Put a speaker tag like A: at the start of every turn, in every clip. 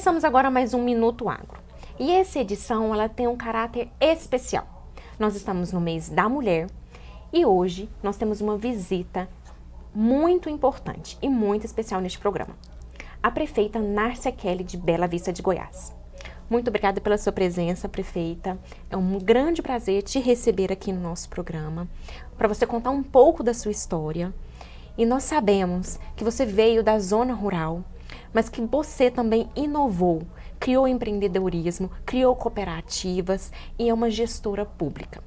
A: Começamos agora mais um Minuto Agro. E essa edição ela tem um caráter especial. Nós estamos no mês da mulher e hoje nós temos uma visita muito importante e muito especial neste programa. A prefeita Nárcia Kelly de Bela Vista de Goiás. Muito obrigada pela sua presença, prefeita. É um grande prazer te receber aqui no nosso programa, para você contar um pouco da sua história. E nós sabemos que você veio da zona rural, mas que você também inovou, criou empreendedorismo, criou cooperativas e é uma gestora pública.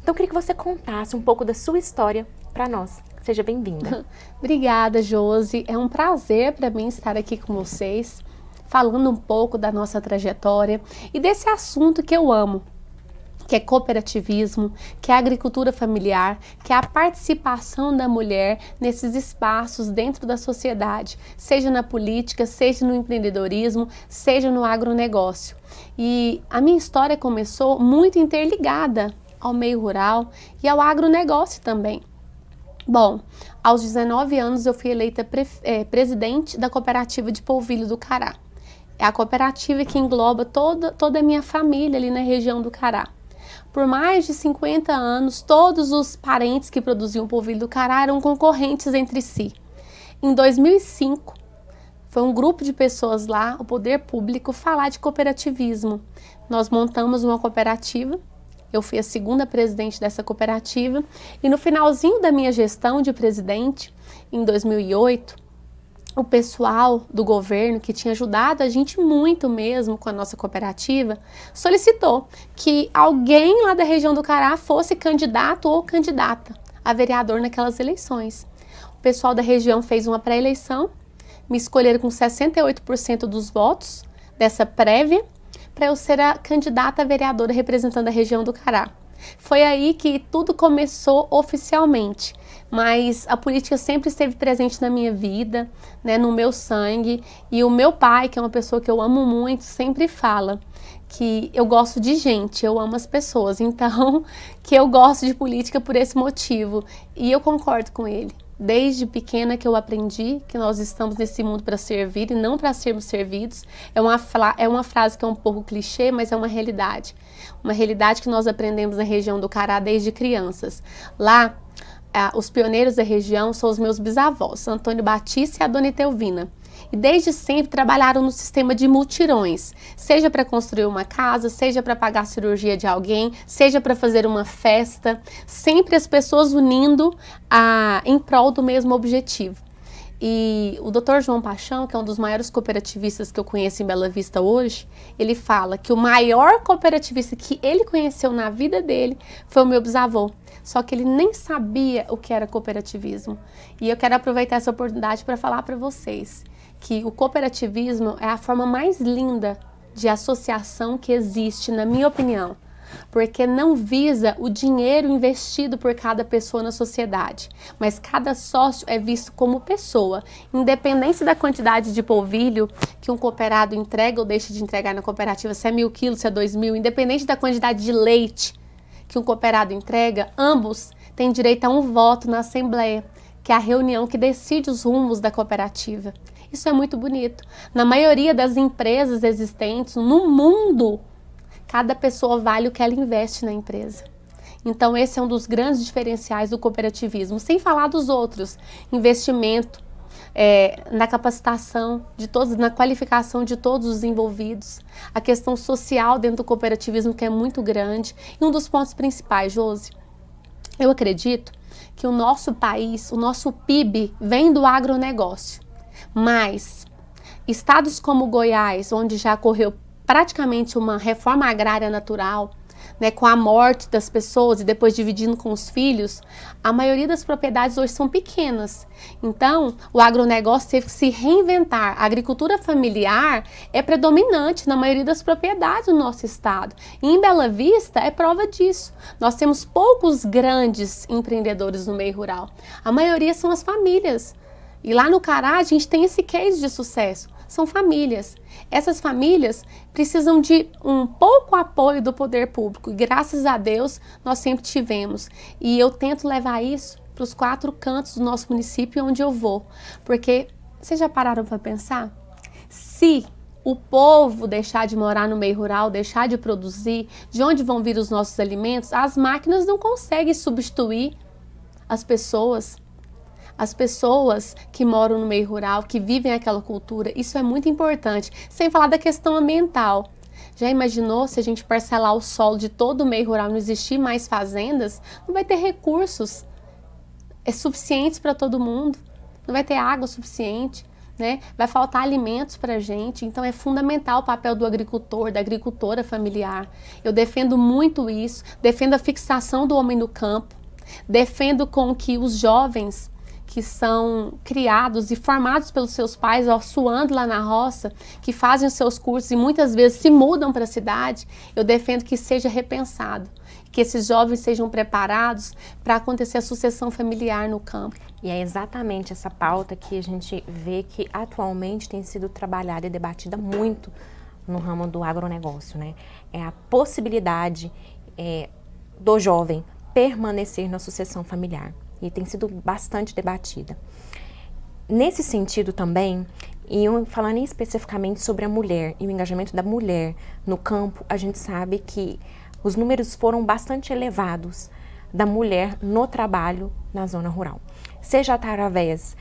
A: Então, eu queria que você contasse um pouco da sua história para nós. Seja bem-vinda.
B: Obrigada, Josi. É um prazer para mim estar aqui com vocês, falando um pouco da nossa trajetória e desse assunto que eu amo, que é cooperativismo, que é agricultura familiar, que é a participação da mulher nesses espaços dentro da sociedade, seja na política, seja no empreendedorismo, seja no agronegócio. E a minha história começou muito interligada ao meio rural e ao agronegócio também. Bom, aos 19 anos eu fui eleita presidente da cooperativa de Polvilho do Cará. É a cooperativa que engloba toda a minha família ali na região do Cará. Por mais de 50 anos, todos os parentes que produziam polvilho do Cará eram concorrentes entre si. Em 2005, foi um grupo de pessoas lá, o poder público, falar de cooperativismo. Nós montamos uma cooperativa, eu fui a segunda presidente dessa cooperativa, e no finalzinho da minha gestão de presidente, em 2008, o pessoal do governo, que tinha ajudado a gente muito mesmo com a nossa cooperativa, solicitou que alguém lá da região do Cará fosse candidato ou candidata a vereador naquelas eleições. O pessoal da região fez uma pré-eleição, me escolheram com 68% dos votos dessa prévia para eu ser a candidata a vereadora representando a região do Cará. Foi aí que tudo começou oficialmente. Mas a política sempre esteve presente na minha vida, né, no meu sangue. E o meu pai, que é uma pessoa que eu amo muito, sempre fala que eu gosto de gente, eu amo as pessoas. Então, que eu gosto de política por esse motivo. E eu concordo com ele. Desde pequena que eu aprendi que nós estamos nesse mundo para servir e não para sermos servidos. É uma frase que é um pouco clichê, mas é uma realidade. Uma realidade que nós aprendemos na região do Cará desde crianças. Lá, os pioneiros da região são os meus bisavós, Antônio Batista e a Dona Etelvina. E desde sempre trabalharam no sistema de mutirões, seja para construir uma casa, seja para pagar a cirurgia de alguém, seja para fazer uma festa, sempre as pessoas unindo em prol do mesmo objetivo. E o Dr. João Paixão, que é um dos maiores cooperativistas que eu conheço em Bela Vista hoje, ele fala que o maior cooperativista que ele conheceu na vida dele foi o meu bisavô. Só que ele nem sabia o que era cooperativismo. E eu quero aproveitar essa oportunidade para falar para vocês que o cooperativismo é a forma mais linda de associação que existe, na minha opinião. Porque não visa o dinheiro investido por cada pessoa na sociedade, mas cada sócio é visto como pessoa, independente da quantidade de polvilho que um cooperado entrega ou deixa de entregar na cooperativa, se é 1.000 quilos, se é 2.000, independente da quantidade de leite que um cooperado entrega, ambos têm direito a um voto na assembleia, que é a reunião que decide os rumos da cooperativa. Isso é muito bonito. Na maioria das empresas existentes no mundo, cada pessoa vale o que ela investe na empresa. Então esse é um dos grandes diferenciais do cooperativismo, sem falar dos outros, investimento na capacitação de todos, na qualificação de todos os envolvidos, a questão social dentro do cooperativismo que é muito grande. E um dos pontos principais, Josi, eu acredito que o nosso país, o nosso PIB vem do agronegócio, mas estados como Goiás, onde já ocorreu praticamente uma reforma agrária natural, né, com a morte das pessoas e depois dividindo com os filhos, a maioria das propriedades hoje são pequenas. Então, o agronegócio teve que se reinventar. A agricultura familiar é predominante na maioria das propriedades do nosso estado. E em Bela Vista é prova disso. Nós temos poucos grandes empreendedores no meio rural. A maioria são as famílias. E lá no Cará a gente tem esse case de sucesso. São famílias. Essas famílias precisam de um pouco apoio do poder público e graças a Deus nós sempre tivemos. E eu tento levar isso para os 4 cantos do nosso município onde eu vou. Porque vocês já pararam para pensar? Se o povo deixar de morar no meio rural, deixar de produzir, de onde vão vir os nossos alimentos, as máquinas não conseguem substituir as pessoas. As pessoas que moram no meio rural, que vivem aquela cultura, isso é muito importante. Sem falar da questão ambiental. Já imaginou se a gente parcelar o solo de todo o meio rural, não existir mais fazendas? Não vai ter recursos suficientes para todo mundo, não vai ter água suficiente, né? Vai faltar alimentos para a gente. Então é fundamental o papel do agricultor, da agricultora familiar. Eu defendo muito isso, defendo a fixação do homem no campo, defendo com que os jovens que são criados e formados pelos seus pais, ó, suando lá na roça, que fazem os seus cursos e muitas vezes se mudam para a cidade, eu defendo que seja repensado, que esses jovens sejam preparados para acontecer a sucessão familiar no campo.
A: E é exatamente essa pauta que a gente vê que atualmente tem sido trabalhada e debatida muito no ramo do agronegócio, né? É a possibilidade do jovem permanecer na sucessão familiar. E tem sido bastante debatida. Nesse sentido também, falando especificamente sobre a mulher e o engajamento da mulher no campo, a gente sabe que os números foram bastante elevados da mulher no trabalho na zona rural. Seja através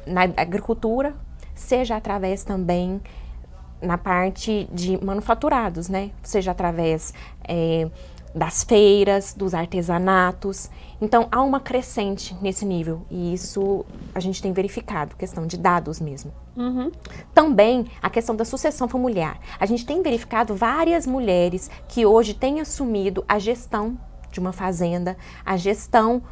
A: na agricultura, seja através também na parte de manufaturados, né? Seja através das feiras, dos artesanatos. Então, há uma crescente nesse nível e isso a gente tem verificado, questão de dados mesmo.
B: Uhum.
A: Também a questão da sucessão familiar. A gente tem verificado várias mulheres que hoje têm assumido a gestão de uma fazenda, a gestão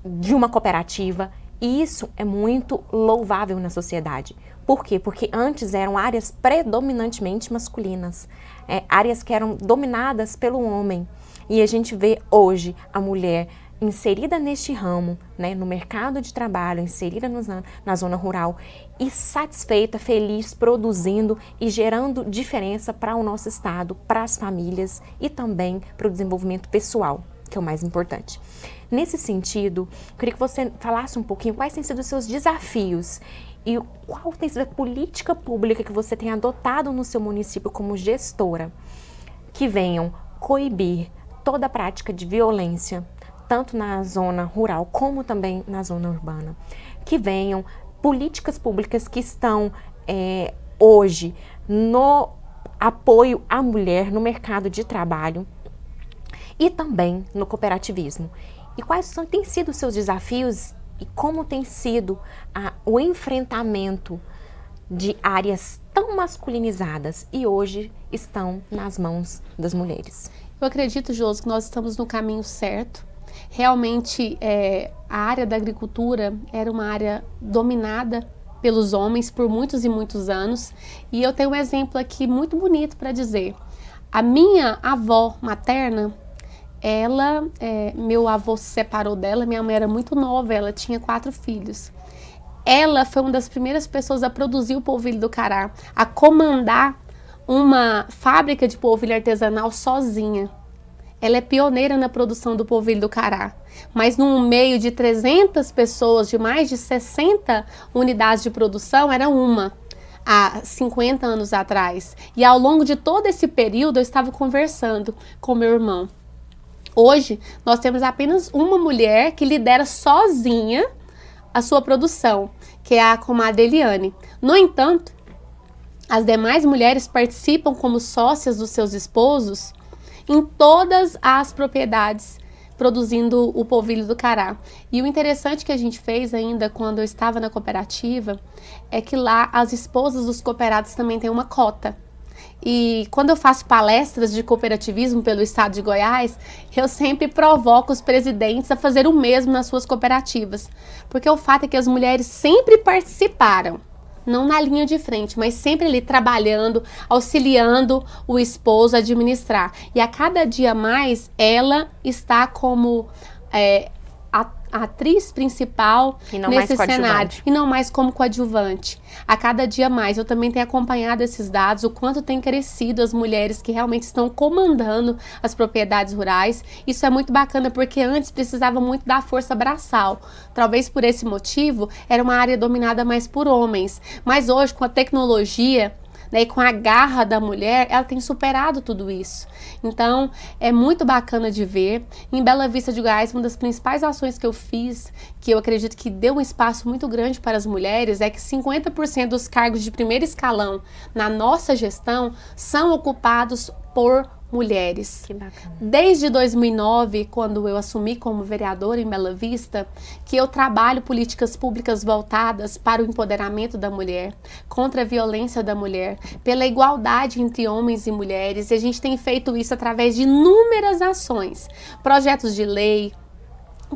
A: de uma cooperativa, e isso é muito louvável na sociedade. Por quê? Porque antes eram áreas predominantemente masculinas, áreas que eram dominadas pelo homem. E a gente vê hoje a mulher inserida neste ramo, né, no mercado de trabalho, inserida na zona rural e satisfeita, feliz, produzindo e gerando diferença para o nosso estado, para as famílias e também para o desenvolvimento pessoal, que é o mais importante. Nesse sentido, eu queria que você falasse um pouquinho quais têm sido os seus desafios e qual tem sido a política pública que você tem adotado no seu município como gestora, que venham coibir toda a prática de violência, tanto na zona rural como também na zona urbana. Que venham políticas públicas que estão hoje no apoio à mulher no mercado de trabalho e também no cooperativismo. E quais têm sido os seus desafios e como tem sido o enfrentamento de áreas tão masculinizadas e hoje estão nas mãos das mulheres?
B: Eu acredito, Josi, que nós estamos no caminho certo. Realmente, a área da agricultura era uma área dominada pelos homens por muitos e muitos anos. E eu tenho um exemplo aqui muito bonito para dizer. A minha avó materna, meu avô se separou dela, minha mãe era muito nova, ela tinha 4 filhos. Ela foi uma das primeiras pessoas a produzir o polvilho do cará, a comandar uma fábrica de polvilho artesanal sozinha. Ela é pioneira na produção do polvilho do cará, mas no meio de 300 pessoas, de mais de 60 unidades de produção, era uma, há 50 anos atrás. E ao longo de todo esse período eu estava conversando com meu irmão. Hoje nós temos apenas uma mulher que lidera sozinha a sua produção, que é a comadre Eliane. No entanto, as demais mulheres participam como sócias dos seus esposos em todas as propriedades, produzindo o polvilho do cará. E o interessante que a gente fez ainda quando eu estava na cooperativa é que lá as esposas dos cooperados também têm uma cota. E quando eu faço palestras de cooperativismo pelo estado de Goiás, eu sempre provoco os presidentes a fazer o mesmo nas suas cooperativas. Porque o fato é que as mulheres sempre participaram, não na linha de frente, mas sempre ali trabalhando, auxiliando o esposo a administrar. E a cada dia mais, ela está como a atriz principal nesse cenário e não mais como coadjuvante. A cada dia mais, eu também tenho acompanhado esses dados, o quanto tem crescido as mulheres que realmente estão comandando as propriedades rurais. Isso é muito bacana porque antes precisava muito da força braçal. Talvez por esse motivo era uma área dominada mais por homens. Mas hoje, com a tecnologia, né, e com a garra da mulher, ela tem superado tudo isso. Então, é muito bacana de ver. Em Bela Vista de Goiás, uma das principais ações que eu fiz, que eu acredito que deu um espaço muito grande para as mulheres, é que 50% dos cargos de primeiro escalão na nossa gestão são ocupados por mulheres.
A: Que bacana.
B: Desde 2009, quando eu assumi como vereadora em Bela Vista, que eu trabalho políticas públicas voltadas para o empoderamento da mulher, contra a violência da mulher, pela igualdade entre homens e mulheres, e a gente tem feito isso através de inúmeras ações, projetos de lei,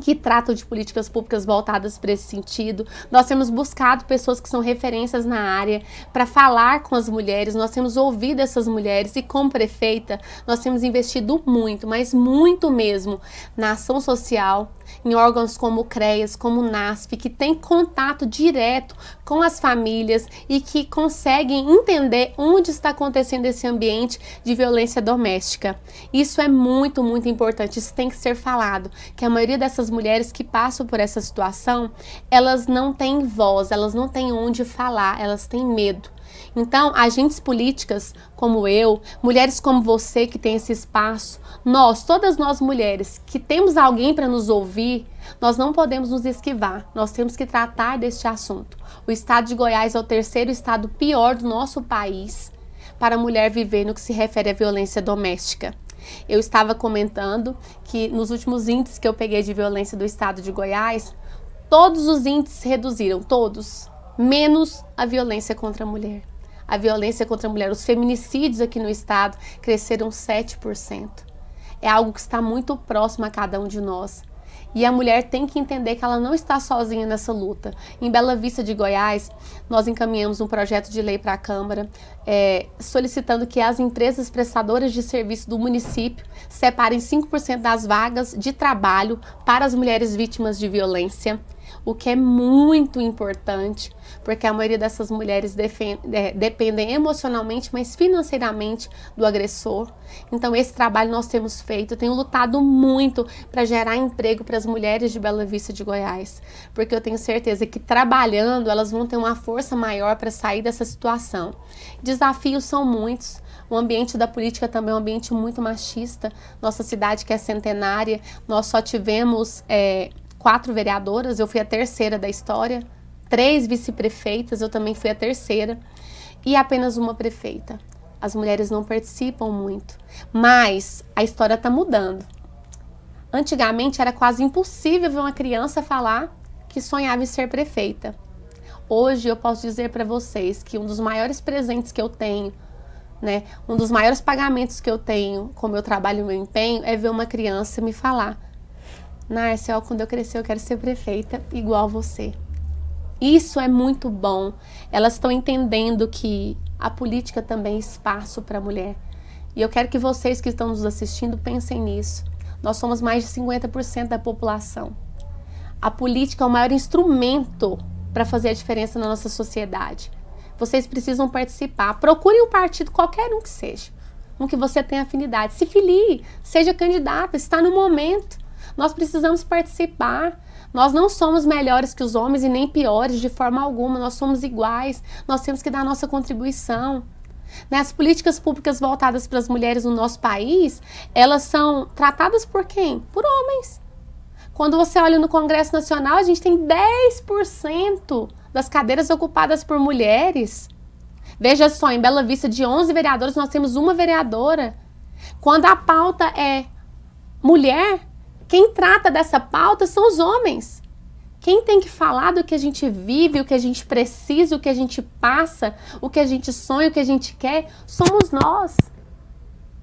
B: que tratam de políticas públicas voltadas para esse sentido. Nós temos buscado pessoas que são referências na área para falar com as mulheres, nós temos ouvido essas mulheres e como prefeita, nós temos investido muito, mas muito mesmo, na ação social, em órgãos como o CREAS, como o NASF, que tem contato direto com as famílias e que conseguem entender onde está acontecendo esse ambiente de violência doméstica. Isso é muito, muito importante, isso tem que ser falado, que a maioria dessas mulheres que passam por essa situação, elas não têm voz, elas não têm onde falar, elas têm medo. Então, agentes políticas como eu, mulheres como você que tem esse espaço, todas nós mulheres que temos alguém para nos ouvir, nós não podemos nos esquivar, nós temos que tratar deste assunto. O estado de Goiás é o terceiro estado pior do nosso país para a mulher viver no que se refere à violência doméstica. Eu estava comentando que nos últimos índices que eu peguei de violência do estado de Goiás, todos os índices reduziram, todos, menos a violência contra a mulher. A violência contra a mulher, os feminicídios aqui no estado cresceram 7%. É algo que está muito próximo a cada um de nós. E a mulher tem que entender que ela não está sozinha nessa luta. Em Bela Vista de Goiás, nós encaminhamos um projeto de lei para a Câmara, solicitando que as empresas prestadoras de serviço do município separem 5% das vagas de trabalho para as mulheres vítimas de violência, o que é muito importante, porque a maioria dessas mulheres dependem emocionalmente, mas financeiramente do agressor. Então esse trabalho nós temos feito, eu tenho lutado muito para gerar emprego para as mulheres de Bela Vista de Goiás, porque eu tenho certeza que trabalhando elas vão ter uma força maior para sair dessa situação. Desafios são muitos. O ambiente da política também é um ambiente muito machista. Nossa cidade, que é centenária, nós só tivemos 4 vereadoras, eu fui a terceira da história, 3 vice-prefeitas, eu também fui a terceira, e apenas uma prefeita. As mulheres não participam muito, mas a história está mudando. Antigamente era quase impossível ver uma criança falar que sonhava em ser prefeita. Hoje eu posso dizer para vocês que um dos maiores presentes que eu tenho, um dos maiores pagamentos que eu tenho com o meu trabalho e o meu empenho é ver uma criança me falar: Nárcia, quando eu crescer eu quero ser prefeita igual você. Isso é muito bom. Elas estão entendendo que a política também é espaço para a mulher. E eu quero que vocês que estão nos assistindo pensem nisso. Nós somos mais de 50% da população. A política é o maior instrumento para fazer a diferença na nossa sociedade. Vocês precisam participar. Procurem um partido, qualquer um que seja, um que você tenha afinidade. Se filie, seja candidata, está no momento. Nós precisamos participar. Nós não somos melhores que os homens e nem piores de forma alguma. Nós somos iguais. Nós temos que dar a nossa contribuição. As políticas públicas voltadas para as mulheres no nosso país, elas são tratadas por quem? Por homens. Quando você olha no Congresso Nacional, a gente tem 10% das cadeiras ocupadas por mulheres. Veja só, em Bela Vista, de 11 vereadores, nós temos uma vereadora. Quando a pauta é mulher, quem trata dessa pauta são os homens. Quem tem que falar do que a gente vive, o que a gente precisa, o que a gente passa, o que a gente sonha, o que a gente quer, somos nós.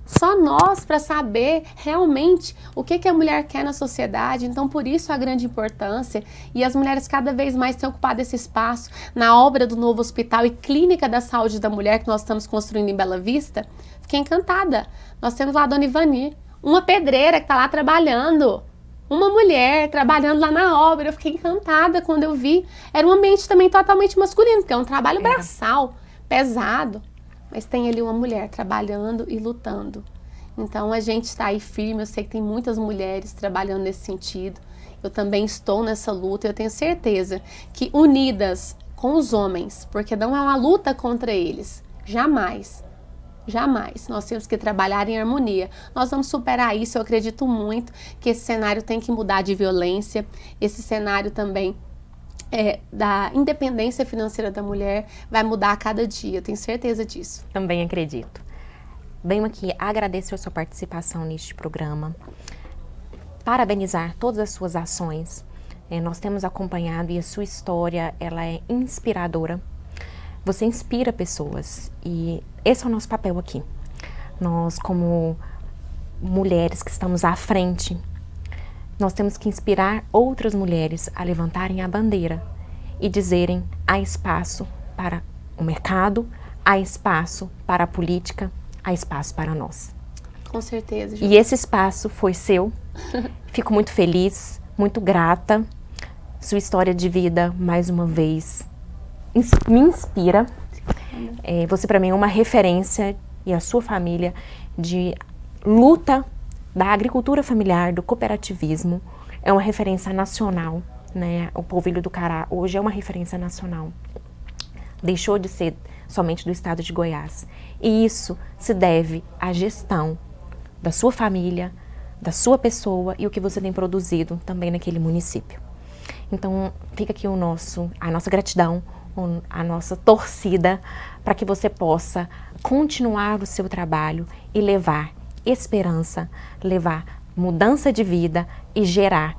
B: Só nós para saber realmente o que a mulher quer na sociedade. Então, por isso a grande importância. E as mulheres cada vez mais têm ocupado esse espaço na obra do novo hospital e clínica da saúde da mulher que nós estamos construindo em Bela Vista. Fiquei encantada. Nós temos lá a Dona Ivani, uma pedreira que está lá trabalhando. Uma mulher trabalhando lá na obra. Eu fiquei encantada quando eu vi. Era um ambiente também totalmente masculino, porque é um trabalho braçal, pesado. Mas tem ali uma mulher trabalhando e lutando. Então a gente está aí firme, eu sei que tem muitas mulheres trabalhando nesse sentido. Eu também estou nessa luta, eu tenho certeza que unidas com os homens, porque não é uma luta contra eles, Jamais. Jamais. Nós temos que trabalhar em harmonia. Nós vamos superar isso. Eu acredito muito que esse cenário tem que mudar de violência. Esse cenário também da independência financeira da mulher vai mudar a cada dia. Eu tenho certeza disso.
A: Também acredito. Venho aqui agradecer a sua participação neste programa. Parabenizar todas as suas ações. Nós temos acompanhado e a sua história, ela é inspiradora. Você inspira pessoas e esse é o nosso papel aqui. Nós, como mulheres que estamos à frente, nós temos que inspirar outras mulheres a levantarem a bandeira e dizerem: há espaço para o mercado, há espaço para a política, há espaço para nós.
B: Com certeza.
A: E esse espaço foi seu. Fico muito feliz, muito grata. Sua história de vida, mais uma vez, me inspira. Você para mim é uma referência, e a sua família, de luta da agricultura familiar, do cooperativismo. É uma referência nacional, né? O polvilho do Cará hoje é uma referência nacional. Deixou de ser somente do estado de Goiás. E isso se deve à gestão da sua família, da sua pessoa e o que você tem produzido também naquele município. Então, fica aqui a nossa gratidão, a nossa torcida para que você possa continuar o seu trabalho e levar esperança, levar mudança de vida e gerar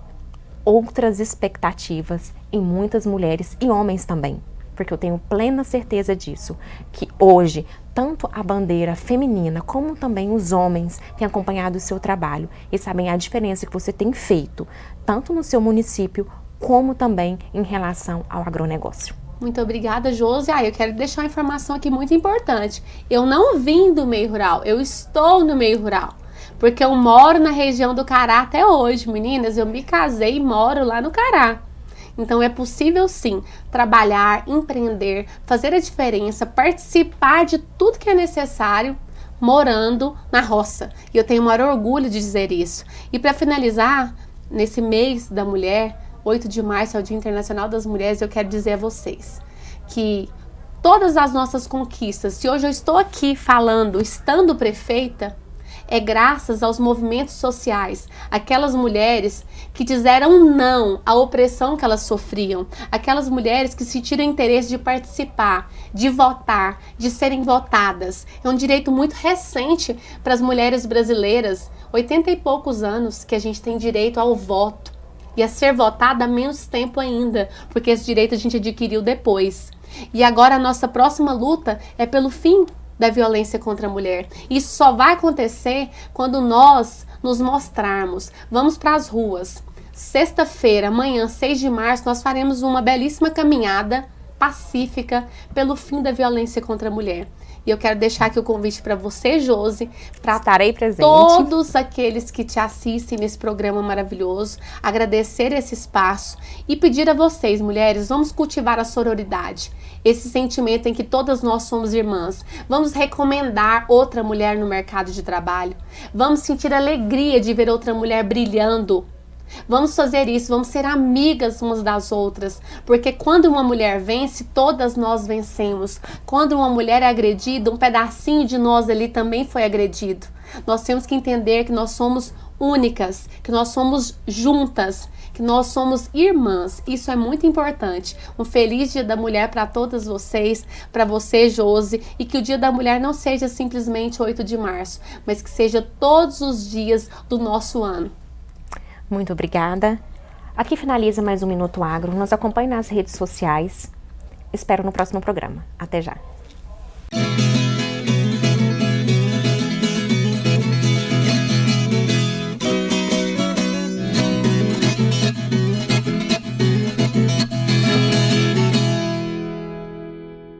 A: outras expectativas em muitas mulheres e homens também. Porque eu tenho plena certeza disso, que hoje, tanto a bandeira feminina como também os homens têm acompanhado o seu trabalho e sabem a diferença que você tem feito, tanto no seu município, como também em relação ao agronegócio.
B: Muito obrigada, Josi. Eu quero deixar uma informação aqui muito importante. Eu não vim do meio rural, eu estou no meio rural. Porque eu moro na região do Cará até hoje, meninas. Eu me casei e moro lá no Cará. Então é possível sim trabalhar, empreender, fazer a diferença, participar de tudo que é necessário morando na roça. E eu tenho o maior orgulho de dizer isso. E para finalizar, nesse mês da mulher, 8 de março é o Dia Internacional das Mulheres, eu quero dizer a vocês que todas as nossas conquistas, se hoje eu estou aqui falando, estando prefeita, é graças aos movimentos sociais, aquelas mulheres que disseram não à opressão que elas sofriam, aquelas mulheres que sentiram interesse de participar, de votar, de serem votadas. É um direito muito recente para as mulheres brasileiras, 80 e poucos anos que a gente tem direito ao voto. E a ser votada há menos tempo ainda, porque esse direito a gente adquiriu depois. E agora a nossa próxima luta é pelo fim da violência contra a mulher. Isso só vai acontecer quando nós nos mostrarmos. Vamos para as ruas. Sexta-feira, amanhã, 6 de março, nós faremos uma belíssima caminhada pacífica pelo fim da violência contra a mulher. E eu quero deixar aqui o convite para você, Josi, para
A: estarei presente.
B: Todos aqueles que te assistem nesse programa maravilhoso, agradecer esse espaço e pedir a vocês, mulheres, vamos cultivar a sororidade, esse sentimento em que todas nós somos irmãs. Vamos recomendar outra mulher no mercado de trabalho. Vamos sentir alegria de ver outra mulher brilhando. Vamos fazer isso, vamos ser amigas umas das outras, porque quando uma mulher vence, todas nós vencemos. Quando uma mulher é agredida, um pedacinho de nós ali também foi agredido. Nós temos que entender que nós somos únicas, que nós somos juntas, que nós somos irmãs. Isso é muito importante. Um feliz Dia da Mulher para todas vocês, para você, Josi, e que o Dia da Mulher não seja simplesmente 8 de março, mas que seja todos os dias do nosso ano.
A: Muito obrigada. Aqui finaliza mais um Minuto Agro. Nos acompanhe nas redes sociais. Espero no próximo programa. Até já.